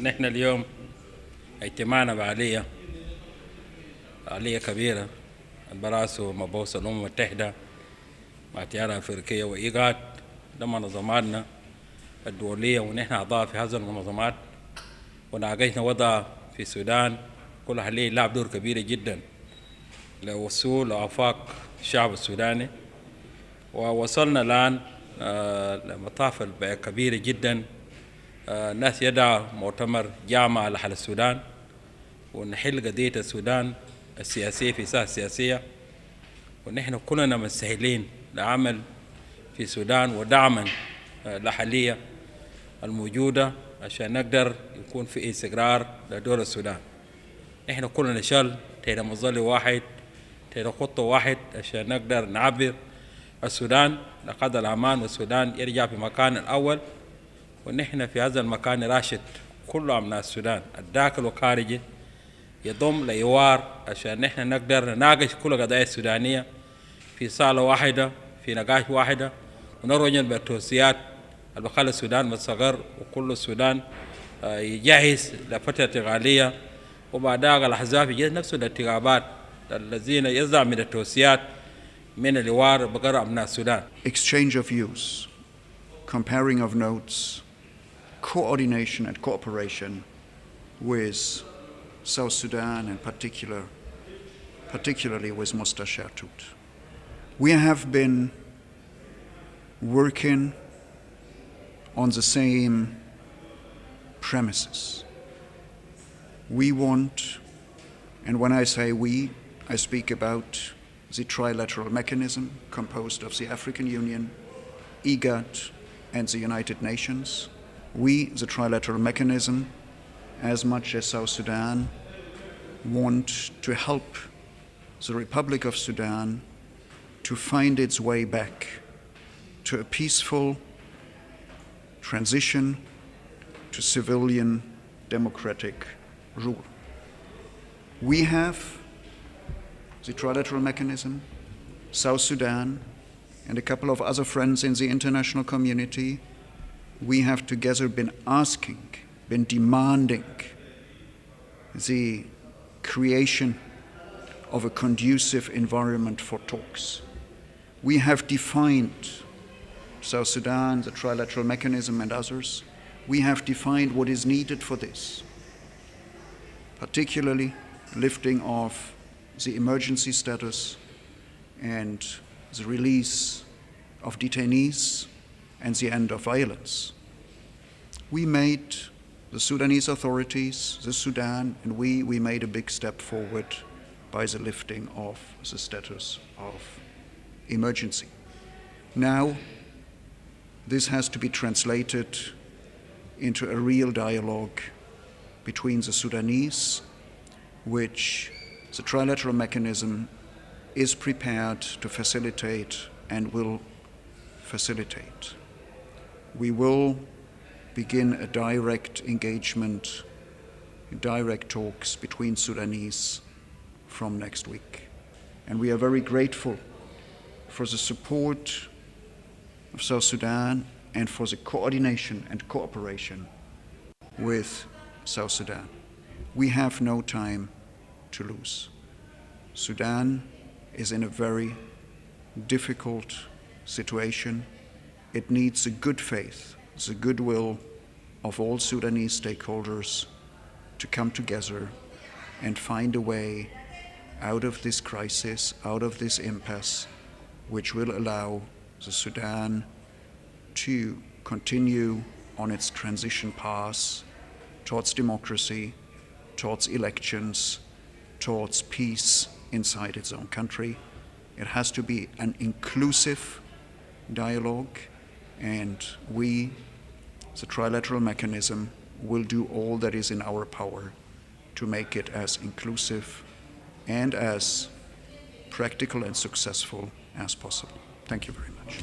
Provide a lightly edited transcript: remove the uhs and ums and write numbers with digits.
نحن اليوم اجتماعنا بعالية كبيرة براسه مبعوث الأمم المتحدة مع التيارة الأفريقية وإيجاد ده منظماتنا الدولية، ونحن أعضاء في هذه المنظمات، وناقشنا وضع في السودان كل حاليا لعب دور كبير جدا لوصول آفاق الشعب السوداني، ووصلنا الآن لمطاف كبيرة جدا. الناس يدعى مؤتمر جامع لحل السودان ونحل قضية السودان السياسية في ساحة السياسية، ونحن كلنا مستهلين لعمل في السودان ودعما لحالية الموجودة عشان نقدر يكون في استقرار لدول السودان. نحن كلنا نشل تحت مظلة واحد تحت خطة واحد عشان نقدر نعبر السودان لقدر الأمان، والسودان يرجع في مكان الأول، ونحن في هذا المكان نراشد كل أبناء السودان الداخل والخارجي يضم لإيوار عشان نحن نقدر نناقش كل القضايا السودانية في صالة واحدة في نقاش واحدة، ونرجع بالتوصيات اللي بخلي السودان مستقر وكل السودان يجهز لفترة انتقالية، وبعدها الأحزاب يجهز نفس الانتخابات الذين يزعم من التوصيات من الإيوار بقرب أبناء السودان. Exchange of views, comparing of notes, coordination and cooperation with South Sudan and particularly with Mustasher Tut. We have been working on the same premises. We want, and when I say we, I speak about the trilateral mechanism composed of the African Union, IGAD, and the United Nations. We, the trilateral mechanism, as much as South Sudan, want to help the Republic of Sudan to find its way back to a peaceful transition to civilian democratic rule. We have the trilateral mechanism, South Sudan, and a couple of other friends in the international community. We have together been demanding the creation of a conducive environment for talks. We have defined South Sudan, the trilateral mechanism, and others. We have defined what is needed for this, particularly lifting of the emergency status and the release of detainees and the end of violence. We made, the Sudanese authorities, the Sudan, and we made a big step forward by the lifting of the status of emergency. Now, this has to be translated into a real dialogue between the Sudanese, which the trilateral mechanism is prepared to facilitate and will facilitate. We will begin a direct engagement, direct talks between Sudanese from next week. And we are very grateful for the support of South Sudan and for the coordination and cooperation with South Sudan. We have no time to lose. Sudan is in a very difficult situation. It needs the good faith, the goodwill of all Sudanese stakeholders to come together and find a way out of this crisis, out of this impasse, which will allow the Sudan to continue on its transition path towards democracy, towards elections, towards peace inside its own country. It has to be an inclusive dialogue, and we, the trilateral mechanism, will do all that is in our power to make it as inclusive and as practical and successful as possible. Thank you very much.